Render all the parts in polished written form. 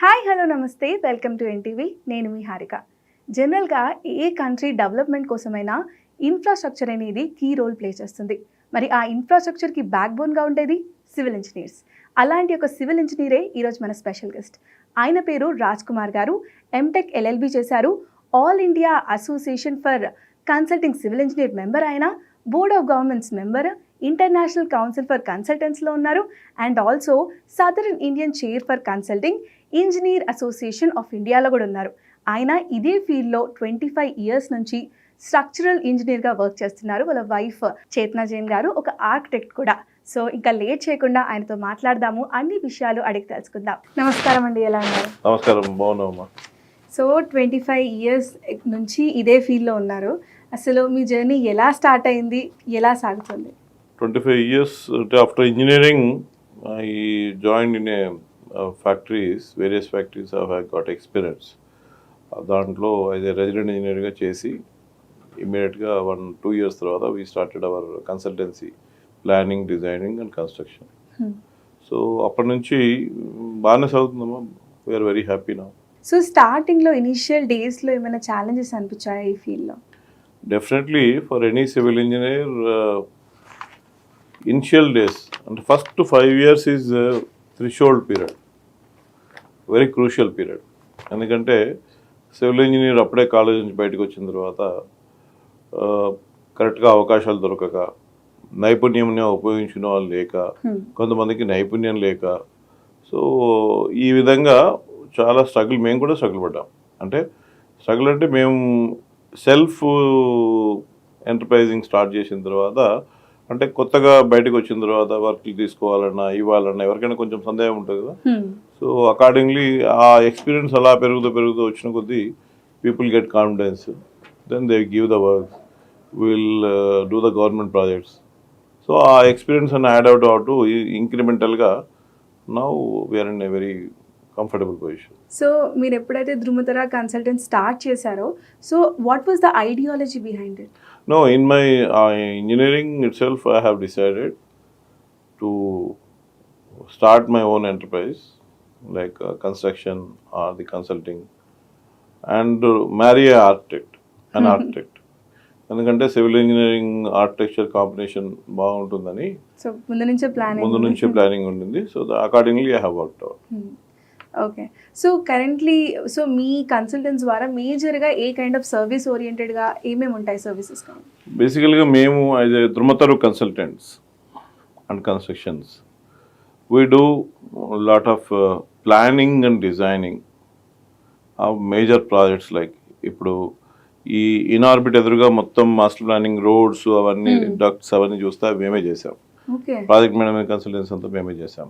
Hi hello నమస్తే welcome to NTV. నేను మీ హారిక. జనరల్గా ఏ కంట్రీ డెవలప్మెంట్ కోసమైనా ఇన్ఫ్రాస్ట్రక్చర్ అనేది కీ రోల్ ప్లే చేస్తుంది. మరి ఆ ఇన్ఫ్రాస్ట్రక్చర్కి బ్యాక్ బోన్గా ఉండేది సివిల్ ఇంజనీర్స్. అలాంటి ఒక సివిల్ ఇంజనీరే ఈరోజు మన స్పెషల్ గెస్ట్. ఆయన పేరు రాజ్ కుమార్ గారు. ఎంటెక్ ఎల్ఎల్బి చేశారు. All India association for consulting civil engineer member ఆయన, board of governments member, international council for కన్సల్టెంట్స్లో ఉన్నారు, and also southern Indian chair for consulting engineer association of ఇండియాలో కూడా ఉన్నారు. ఆయన ఇదే ఫీల్డ్లో 25 ఇయర్స్ నుంచి స్ట్రక్చరల్ ఇంజనీర్గా వర్క్ చేస్తున్నారు. వాళ్ళ వైఫ్ చేతనా జైన్ గారు ఒక ఆర్కిటెక్ట్ కూడా. సో ఇంకా లేట్ చేయకుండా ఆయనతో మాట్లాడదాము, అన్ని విషయాలు అడిగి తెలుసుకుందాం. నమస్కారం అండి, ఎలా ఉన్నారు? నమస్కారం, బాగున్నామమ్మా. సో 25 ఇయర్స్ నుంచి ఇదే ఫీల్డ్లో ఉన్నారు. అసలు మీ జర్నీ ఎలా స్టార్ట్ అయింది, ఎలా సాగుతుంది? 25 years after engineering, I joined in a various factories I got experience. దాంట్లో యాజ్ ఎ రెసిడెంట్ ఇంజనీర్గా చేసి ఇమీడియట్గా 1-2 years తర్వాత we started our consultancy, planning, designing and construction. So అప్పటి నుంచి బాగానే సాగుతుందమ్మా. We are very happy now. So స్టార్టింగ్లో ఇనిషియల్ డేస్లో ఏమైనా ఛాలెంజెస్ అనిపించాయా ఈ ఫీల్డ్లో? Definitely for any civil engineer, initial days అంటే first 5 years is threshold period, very crucial period. ఎందుకంటే సివిల్ ఇంజనీర్ అప్పుడే కాలేజ్ నుంచి బయటకు వచ్చిన తర్వాత కరెక్ట్గా అవకాశాలు దొరకక, నైపుణ్యం ఉపయోగించిన వాళ్ళు లేక, కొంతమందికి నైపుణ్యం లేక, సో ఈ విధంగా చాలా స్ట్రగుల్, మేము కూడా స్ట్రగుల్ పడ్డాం. అంటే స్ట్రగుల్ అంటే మేము సెల్ఫ్ ఎంటర్ప్రైజింగ్ స్టార్ట్ చేసిన తర్వాత, అంటే కొత్తగా బయటకు వచ్చిన తర్వాత వర్క్లు తీసుకోవాలన్నా ఇవ్వాలన్నా ఎవరికైనా కొంచెం సందేహం ఉంటుంది కదా. సో అకార్డింగ్లీ ఆ ఎక్స్పీరియన్స్ అలా పెరుగుతూ వచ్చిన కొద్దీ people get confidence, then they give the work, will do the government projects. So ఆ ఎక్స్పీరియన్స్ అన్న యాడ్ అవుట్ అవుతూ ఇంక్రిమెంటల్గా now we are in a very comfortable position. So మీరు ఎప్పుడైతే ధృమతర కన్సల్టెంట్ స్టార్ట్ చేశారో, so what was the ideology behind it? No, in my engineering itself, I have decided to start my own enterprise, like construction or the consulting, and marry an architect. ఎందుకంటే civil engineering architecture combination బాగుంటుందని so ముందు నుంచే planning ఉంటుంది. So accordingly I have worked out. Okay. So currently so మీ consultancy ద్వారా మేజర్గా a kind of service ఓరియంటెడ్గా ఏమేమి ఉంటాయి సర్వీసెస్? బేసికల్గా మేము యాజ్ ఎ ధృమతరు consultants and constructions, we do lot of planning and designing of major projects. Like ఇప్పుడు ఈ ఇన్ఆర్బిట్ ఎదురుగా మొత్తం మాస్టర్ ప్లానింగ్, రోడ్స్ అవన్నీ, డక్ట్స్ అవన్నీ చూస్తే మేమే చేసాం. ప్రాజెక్ట్ మేనేజ్మెంట్ కన్సల్టెన్సీ అంతా మేమే చేసాం.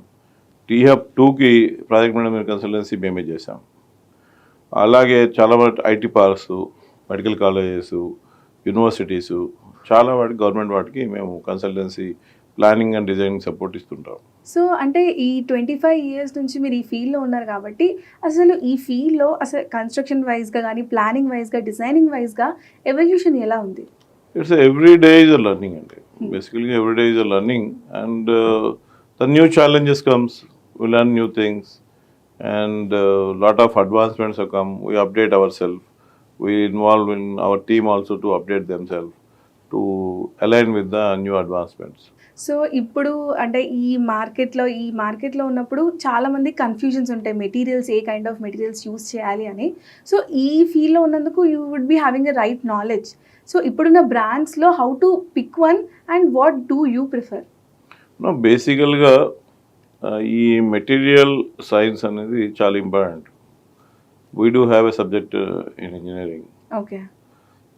టీహబ్ 2కి ప్రాజెక్ట్ మేనేజ్మెంట్ కన్సల్టెన్సీ మేమే చేసాం. అలాగే చాలా వాటి IT parks, medical colleges, universities, చాలా వాటికి గవర్నమెంట్ వాటికి మేము consultancy, planning and designing support ఇస్తుంటాం. సో అంటే ఈ 25 ఇయర్స్ నుంచి మీరు ఈ ఫీల్డ్లో ఉన్నారు కాబట్టి, అసలు ఈ ఫీల్డ్లో అసలు కన్స్ట్రక్షన్ వైజ్గా కానీ, ప్లానింగ్ వైజ్గా, డిజైనింగ్ వైజ్గా ఎవల్యూషన్ ఎలా ఉంది? It's every day is a learning అండి. బేసికల్గా every day is a learning, and the new challenges comes, we learn new things, and lot of advancements have come. We update ourselves, we involve in our team also to update themselves to align with the new advancements. So ఇప్పుడు అంటే ఈ మార్కెట్లో ఉన్నప్పుడు చాలామంది confusions ఉంటాయి, materials a kind of materials use చేయాలి అని. So ఈ ఫీల్డ్లో ఉన్నందుకు you would be having a right knowledge. So ఇప్పుడున్న బ్రాండ్స్లో how to pick one and what do you prefer? No, బేసికల్గా ఈ మెటీరియల్ సైన్స్ అనేది చాలా important. We do have a subject in engineering. Okay.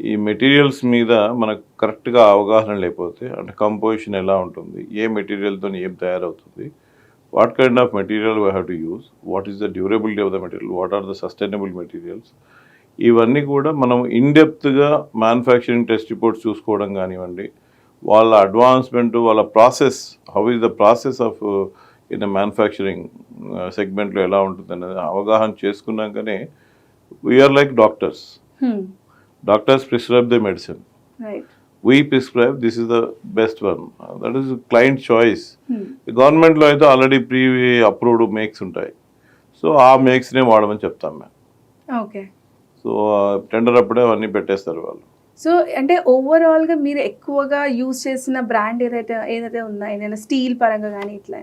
ఈ మెటీరియల్స్ మీద మనకు కరెక్ట్గా అవగాహన లేకపోతే, అంటే కంపోజిషన్ ఎలా ఉంటుంది, ఏ మెటీరియల్తో ఏం తయారవుతుంది, what kind of material we have to use, what is the durability of the material, what are the sustainable materials, ఇవన్నీ కూడా మనం ఇన్డెప్త్గా మ్యానుఫ్యాక్చరింగ్ టెస్ట్ రిపోర్ట్స్ చూసుకోవడం కానివ్వండి, వాళ్ళ అడ్వాన్స్మెంట్, వాళ్ళ process, how is the process of in manufacturing సెగ్మెంట్లో ఎలా ఉంటుంది అనేది అవగాహన చేసుకున్నాకనే we are like doctors. Doctors prescribe the medicine, we prescribe this is the best one, that is client choice. గవర్నమెంట్లో అయితే ఆల్రెడీ ప్రీ అప్రూవ్డ్ మేక్స్ ఉంటాయి. సో ఆ మేక్స్నే వాడమని చెప్తాం మేము. ఓకే. సో టెండర్ అప్పుడే అవన్నీ పెట్టేస్తారు వాళ్ళు. సో అంటే ఓవరాల్‌గా మీరు ఎక్కువగా యూజ్ చేసిన బ్రాండ్ ఏదైతే ఉందా? ఏదైనా స్టీల్ పరంగా గానీ ఇట్లా?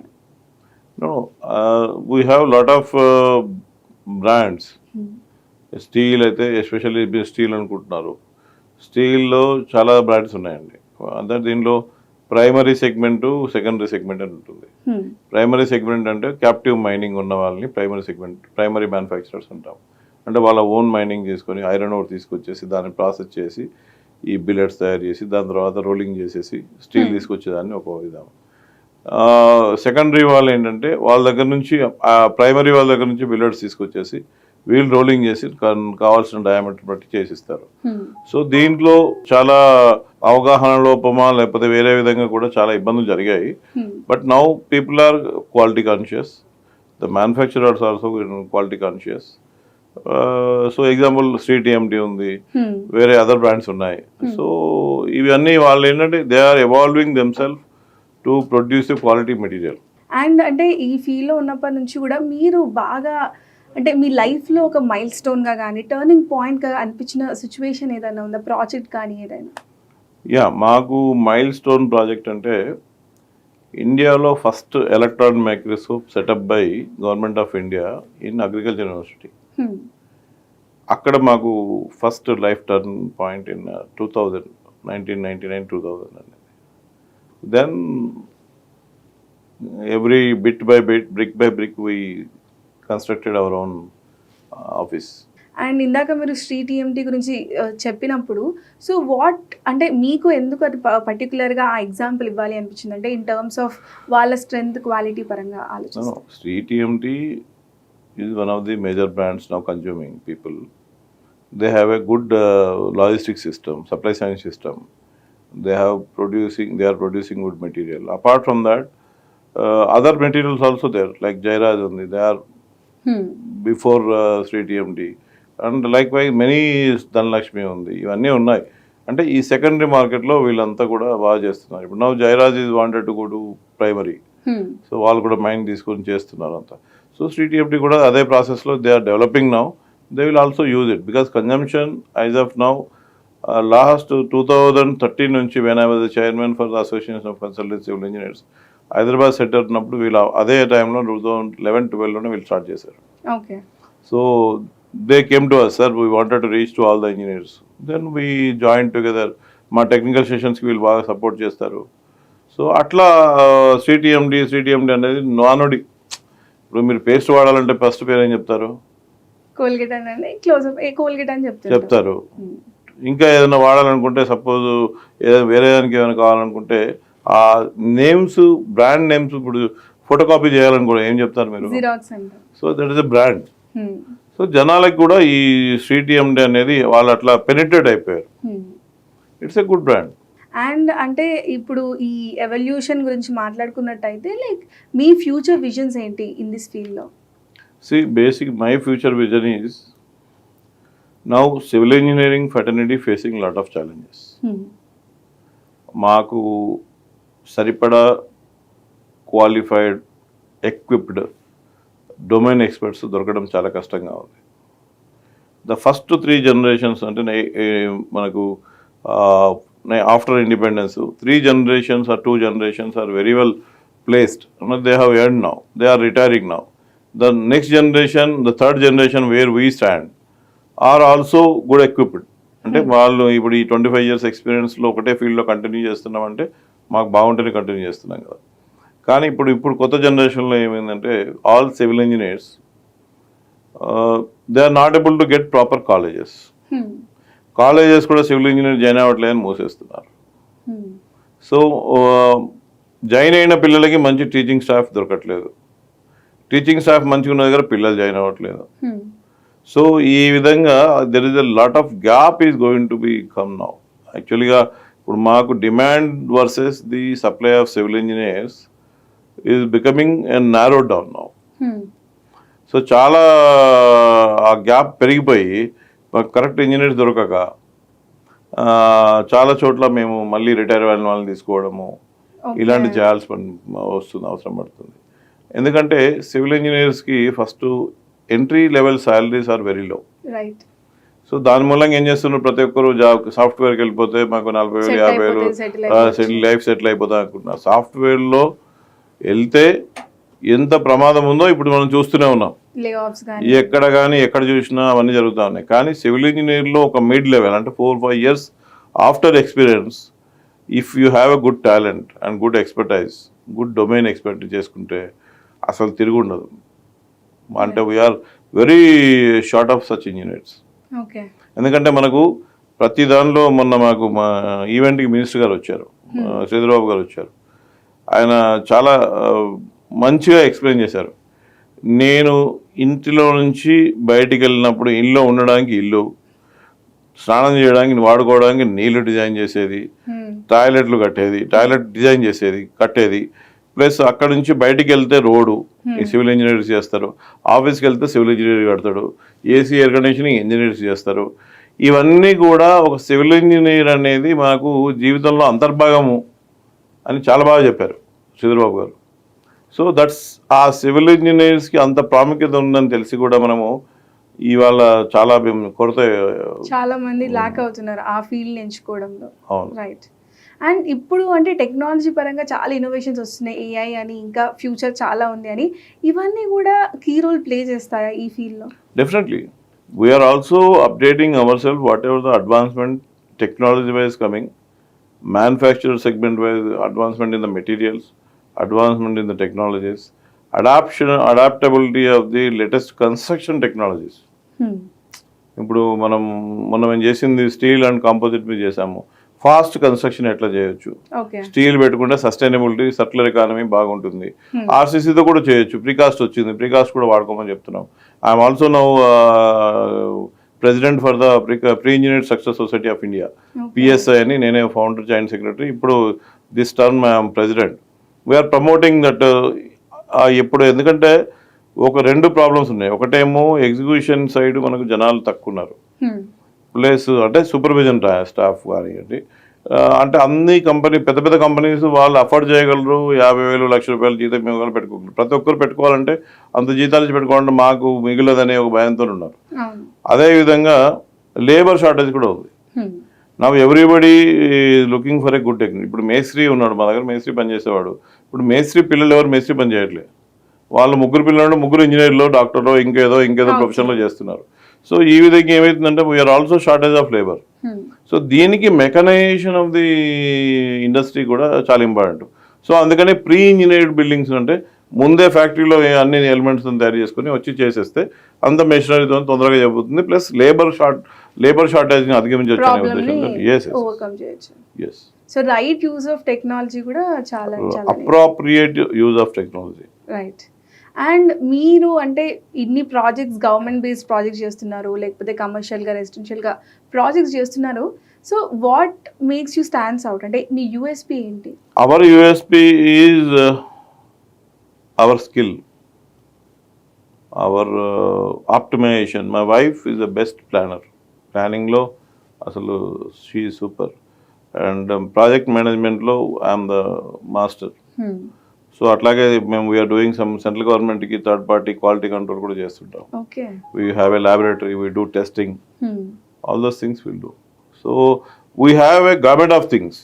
No, we have lot of brands. Steel అయితే ఎస్పెషల్లీ మీరు స్టీల్ అనుకుంటున్నారు. స్టీల్లో చాలా బ్రాండ్స్ ఉన్నాయండి. అంటే దీనిలో ప్రైమరీ సెగ్మెంటు, సెకండరీ సెగ్మెంట్ అని ఉంటుంది. ప్రైమరీ సెగ్మెంట్ అంటే క్యాప్టివ్ మైనింగ్ ఉన్న వాళ్ళని ప్రైమరీ సెగ్మెంట్, ప్రైమరీ మ్యానుఫ్యాక్చరర్స్ అంటాం. అంటే వాళ్ళ ఓన్ మైనింగ్ చేసుకొని ఐరన్ ఓర్ తీసుకొచ్చేసి దాన్ని ప్రాసెస్ చేసి ఈ బిల్లెట్స్ తయారు చేసి దాని తర్వాత రోలింగ్ చేసేసి స్టీల్ తీసుకొచ్చేదాన్ని ఒక విధానం. సెకండరీ వాళ్ళు ఏంటంటే వాళ్ళ దగ్గర నుంచి ప్రైమరీ వాళ్ళ దగ్గర నుంచి బిల్లెట్స్ తీసుకొచ్చేసి వీల్ రోలింగ్ చేసి కావాల్సిన డయామీటర్ బట్టి చేసిస్తారు. సో దీంట్లో చాలా అవగాహన లోపమా లేకపోతే వేరే విధంగా కూడా చాలా ఇబ్బందులు జరిగాయి. But now people are quality conscious, the manufacturers also quality conscious. So example TMT ఉంది, వేరే అదర్ బ్రాండ్స్ ఉన్నాయి. సో ఇవన్నీ వాళ్ళు ఏంటంటే they are evolving themselves to produce quality material. And అంటే ఈ ఫీల్డ్లో ఉన్నప్పటి నుంచి కూడా మీరు బాగా అంటే మీ లైఫ్లో ఒక మైల్ స్టోన్గా కానీ టర్నింగ్ పాయింట్గా అనిపించిన సిచ్యువేషన్ ఏదైనా ఉందా? ప్రాజెక్ట్ కానీ ఏదైనా? మాకు మైల్ స్టోన్ ప్రాజెక్ట్ అంటే ఇండియాలో first electron microscope setup by government of India in agriculture university. అక్కడ మాకు first life turn point in 1999-2000 అండి. Then every bit by bit, brick by brick we constructed our own office. And ఇందాక మీరు TMT గురించి చెప్పినప్పుడు so what అంటే మీకు ఎందుకు అది పర్టికులర్గా ఆ ఎగ్జాంపుల్ ఇవ్వాలి అనిపించింది? అంటే ఇన్ టర్మ్స్ ఆఫ్ వాళ్ళ స్ట్రెంగ్త్ క్వాలిటీ పరంగా ఆలోచిస్తే TMT is one of the major brands now consuming people. They have a good logistic system, supply chain system. They are producing good material. Apart from that, other materials also there, like Jairaj only. They are before TMT. And likewise, many Dhanlakshmi ఉంది, ఇవన్నీ ఉన్నాయి. అంటే ఈ secondary మార్కెట్లో వీళ్ళంతా కూడా బాగా చేస్తున్నారు. ఇప్పుడు now Jairaj is wanted to go to primary, so వాళ్ళు కూడా మైండ్ తీసుకొని చేస్తున్నారు అంతా. సో TMT కూడా అదే ప్రాసెస్లో they are developing now. They will also use it because consumption as of now last 2013 నుంచి when I was the chairman for the association of consultant civil engineers Hyderabad set అవుతున్నప్పుడు వీళ్ళు అదే టైంలో 2011-12లోనే వీళ్ళు స్టార్ట్ చేశారు. Okay. So they came to us, sir we wanted to reach to all the engineers. Then we join together. మా technical సెషన్స్కి వీళ్ళు బాగా సపోర్ట్ చేస్తారు. సో అట్లా TMT అనేది నానుడి. ఇప్పుడు మీరు పేస్ట్ వాడాలంటే ఫస్ట్ పేరు ఏం చెప్తారు? కోల్గేట్ అని కోల్గేట్ అని చెప్తారు. ఇంకా ఏదైనా వాడాలనుకుంటే సపోజ్ వేరే దానికి ఏమైనా కావాలనుకుంటే ఆ నేమ్స్, బ్రాండ్ నేమ్స్, ఇప్పుడు ఫోటో కాపీ చేయాలనుకుంటే ఏం చెప్తారు మీరు? So that is a brand. So జనాలకు కూడా ఈ TMT అనేది వాళ్ళు అట్లా పెనిట్రేట్ అయిపోయారు. It's a good brand. And అంటే ఇప్పుడు ఈ ఎవల్యూషన్ గురించి మాట్లాడుకున్నట్టయితే లైక్ మీ ఫ్యూచర్ విజన్స్ ఏంటి ఇన్ దిస్ ఫీల్డ్లో? Basic my future vision is now civil engineering fraternity facing lot of challenges. మాకు సరిపడా క్వాలిఫైడ్, ఎక్విప్డ్ డొమైన్ ఎక్స్పర్ట్స్ దొరకడం చాలా కష్టంగా ఉంది. ద ఫస్ట్ 3 generations అంటే మనకు after independence, 3 generations or 2 generations are very well placed. They have earned now. They are retiring now. The next generation, the third generation where we stand, are also good equipped. అంటే వాళ్ళు ఇప్పుడు ఈ 25 years ఎక్స్పీరియన్స్లో ఒకటే ఫీల్డ్లో continue చేస్తున్నాం అంటే మాకు బాగుంటేనే కంటిన్యూ చేస్తున్నాం కదా. కానీ ఇప్పుడు కొత్త జనరేషన్లో ఏమైందంటే all civil engineers they are not able to get proper colleges. Colleges కూడా సివిల్ ఇంజనీర్ జాయిన్ అవ్వట్లేదని మూసేస్తున్నారు. సో జాయిన్ అయిన పిల్లలకి మంచి టీచింగ్ స్టాఫ్ దొరకట్లేదు. టీచింగ్ స్టాఫ్ మంచిగా ఉన్న దగ్గర పిల్లలు జాయిన్ అవ్వట్లేదు. సో ఈ విధంగా there is a lot of gap is going to become now. యాక్చువల్గా ఇప్పుడు మాకు demand versus the supply of civil engineers is becoming and narrow down now. So చాలా ఆ గ్యాప్ పెరిగిపోయి కరెక్ట్ ఇంజనీర్స్ దొరకక చాలా చోట్ల మేము మళ్ళీ రిటైర్ అయిన వాళ్ళని తీసుకోవడము ఇలాంటి చేయాల్సి వస్తుంది, అవసరం పడుతుంది. ఎందుకంటే సివిల్ ఇంజనీర్స్కి first entry level salaries are very low. Right. So దాని మూలంగా ఏం చేస్తున్నారు, ప్రతి ఒక్కరు సాఫ్ట్వేర్కి వెళ్ళిపోతే మాకు 40,000 50,000 లైఫ్ సెటిల్ అయిపోతా అనుకుంటున్నారు. సాఫ్ట్వేర్లో వెళ్తే ఎంత ప్రమాదం ఉందో ఇప్పుడు మనం చూస్తూనే ఉన్నాం. ఎక్కడ కానీ ఎక్కడ చూసినా అవన్నీ జరుగుతూ ఉన్నాయి. కానీ సివిల్ ఇంజనీర్లో ఒక మిడ్ లెవెల్ అంటే 4-5 years after experience, if you have a good talent and good expertise, good domain expert చేసుకుంటే అసలు తిరిగి ఉండదు. అంటే we are very short of such engineers. ఎందుకంటే మనకు ప్రతి దానిలో మొన్న మాకు మా ఈవెంట్కి మినిస్టర్ గారు వచ్చారు, శ్రీధర్బాబు గారు వచ్చారు. ఆయన చాలా మంచిగా ఎక్స్ప్లెయిన్ చేశారు. నేను ఇంటిలో నుంచి బయటికి వెళ్ళినప్పుడు ఇంట్లో ఉండడానికి ఇల్లు, స్నానం చేయడానికి వాడుకోవడానికి నీళ్లు డిజైన్ చేసేది, టాయిలెట్లు కట్టేది, టాయిలెట్ డిజైన్ చేసేది కట్టేది, ప్లస్ అక్కడ నుంచి బయటికి వెళ్తే రోడ్డు ఈ సివిల్ ఇంజనీర్స్ చేస్తారు, ఆఫీస్కి వెళ్తే సివిల్ ఇంజనీర్ కడతాడు, ఏసీ ఎయిర్ కండిషనింగ్ ఇంజనీర్స్ చేస్తారు. ఇవన్నీ కూడా ఒక సివిల్ ఇంజనీర్ అనేది మనకు జీవితంలో అంతర్భాగము అని చాలా బాగా చెప్పారు శ్రీధర్బాబు గారు. సో దట్స్ ఆ సివిల్ ఇంజనీర్స్కి అంత ప్రాముఖ్యత ఉందని తెలిసి కూడా మనము ఇవాళ చాలా కొరత, చాలా మంది ల్యాక్ అవుతున్నారు ఆ ఫీల్డ్ ఎంచుకోవడంలో. రైట్. అండ్ ఇప్పుడు అంటే టెక్నాలజీ పరంగా చాలా ఇన్నోవేషన్స్ వస్తున్నాయి, ఏఐ అని, ఇంకా ఫ్యూచర్ చాలా ఉంది అని, ఇవన్నీ కూడా కీ రోల్ ప్లే చేస్తాయా ఈ ఫీల్డ్లో? Definitely we are also updating our self whatever the advancement technology wise coming, manufacture segment wise advancement in the materials, advancement in the technologies, adaptability of the latest construction technologies. ఇప్పుడు మనం చేసింది steel and composite మీద చేసాము. Fast construction ఎట్లా చేయొచ్చు, steel పెట్టుకుంటే sustainability, circular economy బాగుంటుంది. ఆర్సీసీతో కూడా చేయొచ్చు. ప్రీకాస్ట్ వచ్చింది, ప్రీకాస్ట్ కూడా వాడుకోమని చెప్తున్నాం. I'm also now president for the pre engineered success society of India, PSI అని. నేనే ఫౌండర్, జాయింట్ సెక్రటరీ. ఇప్పుడు this term I'm president. We are promoting that. ఇప్పుడు ఎందుకంటే ఒక 2 ప్రాబ్లమ్స్ ఉన్నాయి. ఒకటేమో ఎగ్జిక్యూషన్ సైడ్ మనకు జనాలు తక్కువ ఉన్నారు, ప్లస్ అంటే సూపర్విజన్ స్టాఫ్ కానివ్వండి. అంటే అన్ని పెద్ద పెద్ద కంపెనీస్ వాళ్ళు అఫోర్డ్ చేయగలరు. 50,000 లక్ష రూపాయలు జీతం మేము పెట్టుకోగలరు. ప్రతి ఒక్కరు పెట్టుకోవాలంటే అంత జీతాలు పెట్టుకోవాలంటే మాకు మిగిలదనే ఒక భయంతో ఉన్నారు. అదేవిధంగా లేబర్ షార్టేజ్ కూడా ఉంది. నా everybody looking for a good technique. ఇప్పుడు మేస్త్రి ఉన్నాడు మా దగ్గర, మేస్త్రి పని చేసేవాడు. ఇప్పుడు మేస్త్రి పిల్లలు ఎవరు మేస్త్రి పని చేయట్లేదు. వాళ్ళు 3 పిల్లలు 3 ఇంజనీర్లు, డాక్టర్లు, ఇంకేదో ప్రొఫెషన్లో చేస్తున్నారు. సో ఈ విధంగా ఏమవుతుందంటే we are also shortage of labour. So దీనికి మెకనైజేషన్ ఆఫ్ ది ఇండస్ట్రీ కూడా చాలా ఇంపార్టెంట్. సో అందుకనే ప్రీ ఇంజనీర్డ్ బిల్డింగ్స్ అంటే ముందే ఫ్యాక్టరీలో అన్ని ఎలిమెంట్స్ తయారు చేసుకుని వచ్చి చేసేస్తే అంత మెషినరీతో తొందరగా చెబుతుంది. ప్లస్ లేబర్ షార్టేజ్ ని అధిగమించవచ్చు అనే ఉద్దేశంతో. So right use of technology కూడా చాలా appropriate use of technology. Right. And మీరు అంటే ఇన్ని ప్రాజెక్ట్స్, గవర్నమెంట్ బేస్డ్ ప్రాజెక్ట్స్ చేస్తున్నారు, లేకపోతే కమర్షియల్గా, రెసిడెన్షియల్గా ప్రాజెక్ట్స్ చేస్తున్నారు. So what makes you stands out? అంటే మీ యూఎస్పీ ఏంటి? Our USP is our skill, our optimisation. My wife is the best planner. ప్లానింగ్లో అసలు షీ సూపర్. అండ్ ప్రాజెక్ట్ మేనేజ్మెంట్లో ఐఎమ్ ద మాస్టర్. సో అట్లాగే మేము వీఆర్ డూయింగ్ సమ్ సెంట్రల్ గవర్నమెంట్కి థర్డ్ పార్టీ క్వాలిటీ కంట్రోల్ కూడా చేస్తుంటాం. We have a laboratory, we do testing, all those things will do. So we have a government of things.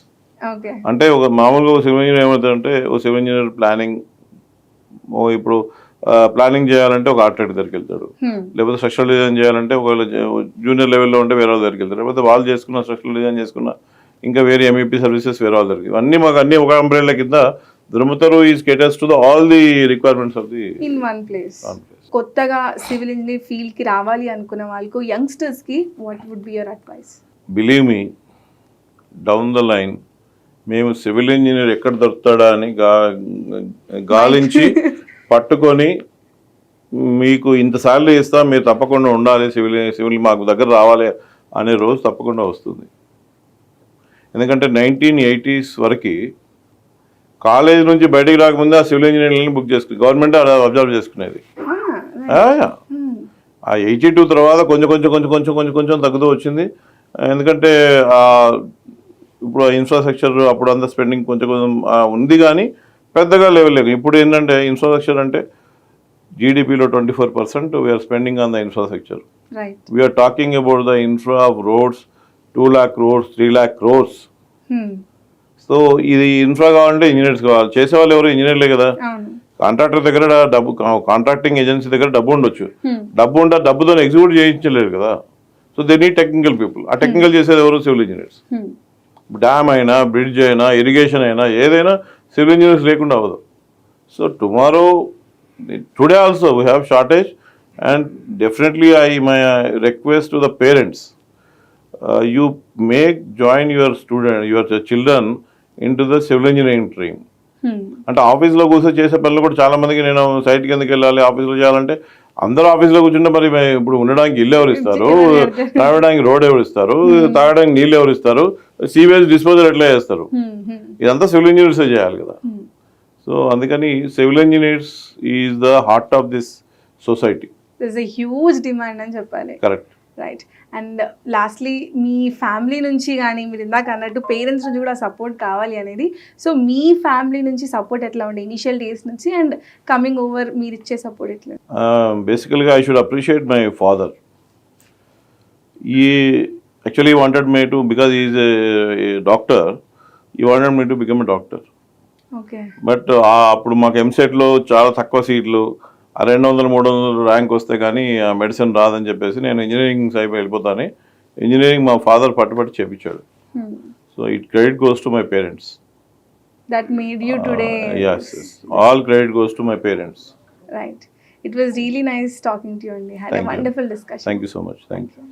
అంటే ఒక మామూలుగా civil engineer ఏమవుతుందంటే ఒక సివిల్ ఇంజనీర్ ప్లానింగ్, ఇప్పుడు planning చేయాలంటే ఒక ఆర్కిటెక్ట్ దగ్గరికి వెళ్తాడు, లేకపోతే స్ట్రక్చరల్ డిజైన్ చేయాలంటే ఒకవేళ జూనియర్ లెవెల్లో ఉంటే వేరే వాళ్ళ దగ్గరికి వెళ్తాడు, లేకపోతే వాళ్ళు చేసుకున్న స్ట్రక్చరల్ డిజైన్ చేసుకున్న ఇంకా వేరే MEP సర్వీసెస్ వేరే వాళ్ళ దగ్గరికి. ఇవన్నీ మాకు అన్ని ఒక అంబ్రెల్లా కింద Dharmataru is caters to all the requirements of the in one place. కొత్తగా సివిల్ ఇంజనీర్ ఫీల్డ్ కి రావాలి అనుకున్న వాళ్ళకు, యంగ్స్టర్స్ కి what would be your advice? Believe me, down the line మేము సివిల్ ఇంజనీర్ ఎక్కడ దొరుకుతాడా అని గాలించి పట్టుకొని మీకు ఇంత సాలరీ ఇస్తాం, మీరు తప్పకుండా ఉండాలి, సివిల్ మాకు దగ్గర రావాలి అనే రోజు తప్పకుండా వస్తుంది. ఎందుకంటే 1980s వరకు కాలేజ్ నుంచి బయటికి రాకముందే ఆ సివిల్ ఇంజనీర్లని బుక్ చేసుకుని గవర్నమెంట్ అబ్జర్వ్ చేసుకునేది. ఆ 82 తర్వాత కొంచెం తగ్గుతూ వచ్చింది. ఎందుకంటే ఇప్పుడు ఇన్ఫ్రాస్ట్రక్చర్ అప్పుడు అంత స్పెండింగ్ కొంచెం ఉంది, కానీ పెద్దగా లెవెల్ లేదు. ఇప్పుడు ఏంటంటే ఇన్ఫ్రాస్ట్రక్చర్ అంటే జీడిపిలో 24% we are spending on the infrastructure. Right. We are talking about the infra of roads 2 lakh crores, 3 lakh crores. So ఇది ఇన్ఫ్రా కావాలంటే ఇంజనీర్స్ కావాలి. చేసేవాళ్ళు ఎవరు? ఇంజనీర్లే కదా. అవును. కాంట్రాక్టర్ దగ్గర డబ్బు, కాంట్రాక్టింగ్ ఏజెన్సీ దగ్గర డబ్బు ఉండొచ్చు. డబ్బు ఉంటే డబ్బుతో ఎగ్జిక్యూట్ చేయించలేరు కదా. So they need technical people. ఆ టెక్నికల్ చేసేది ఎవరు? Civil engineers. డ్యామ్ అయినా, బ్రిడ్జ్ అయినా, ఇరిగేషన్ అయినా, ఏదైనా సివిల్ ఇంజనీర్స్ లేకుండా అవ్వదు. So today also we have shortage, and definitely my request to the parents, you join your children into the civil engineering stream. అంటే ఆఫీస్లో కూర్చొని చేసే పనులు కూడా చాలా మందికి, నేను సైట్ కిందకి వెళ్ళాలి, ఆఫీస్లో చేయాలంటే అందరూ ఆఫీస్లో కూర్చుంటే మరి ఇప్పుడు ఉండడానికి ఇల్లు ఎవరు ఇస్తారు, తాగడానికి రోడ్ ఎవరు ఇస్తారు, తాగడానికి నీళ్ళు ఎవరు ఇస్తారు, సీవేజ్ డిస్పోజల్ ఎట్లా చేస్తారు? ఇదంతా సివిల్ ఇంజనీర్స్ చేయాలి కదా. సో అందుకని civil engineers is the heart of this society. Huge demand అని చెప్పాలి. Correct. Right. And lastly me family నుంచి కానీ, మీరు ఇందాక అన్నట్టు పేరెంట్స్ నుంచి కూడా సపోర్ట్ కావాలి అనేది, సో మీ ఫ్యామిలీ నుంచి సపోర్ట్ ఎట్లా ఉండే ఇనిషియల్ డేస్ నుంచి, అండ్ కమింగ్ ఓవర్ మీరు ఇచ్చే సపోర్ట్ ఎట్లా? బేసికల్గా I should appreciate my father. He actually wanted me to, because is a doctor, he wanted me to become a doctor. Okay. But అప్పుడు మాకు ఎంసెట్లో చాలా తక్కువ సీట్లు, 200-300 ర్యాంక్ వస్తే కానీ ఆ మెడిసిన్ రాదని చెప్పేసి నేను ఇంజనీరింగ్ సైడ్ వెళ్ళిపోతాను. ఇంజనీరింగ్ మా ఫాదర్ పట్టుబట్టి చేపించాడు. So it credit goes to my parents. That made you today. Yes, all credit goes to my parents. Right. It was really nice talking to you, and we had a wonderful discussion. Thank you so much. Thank you.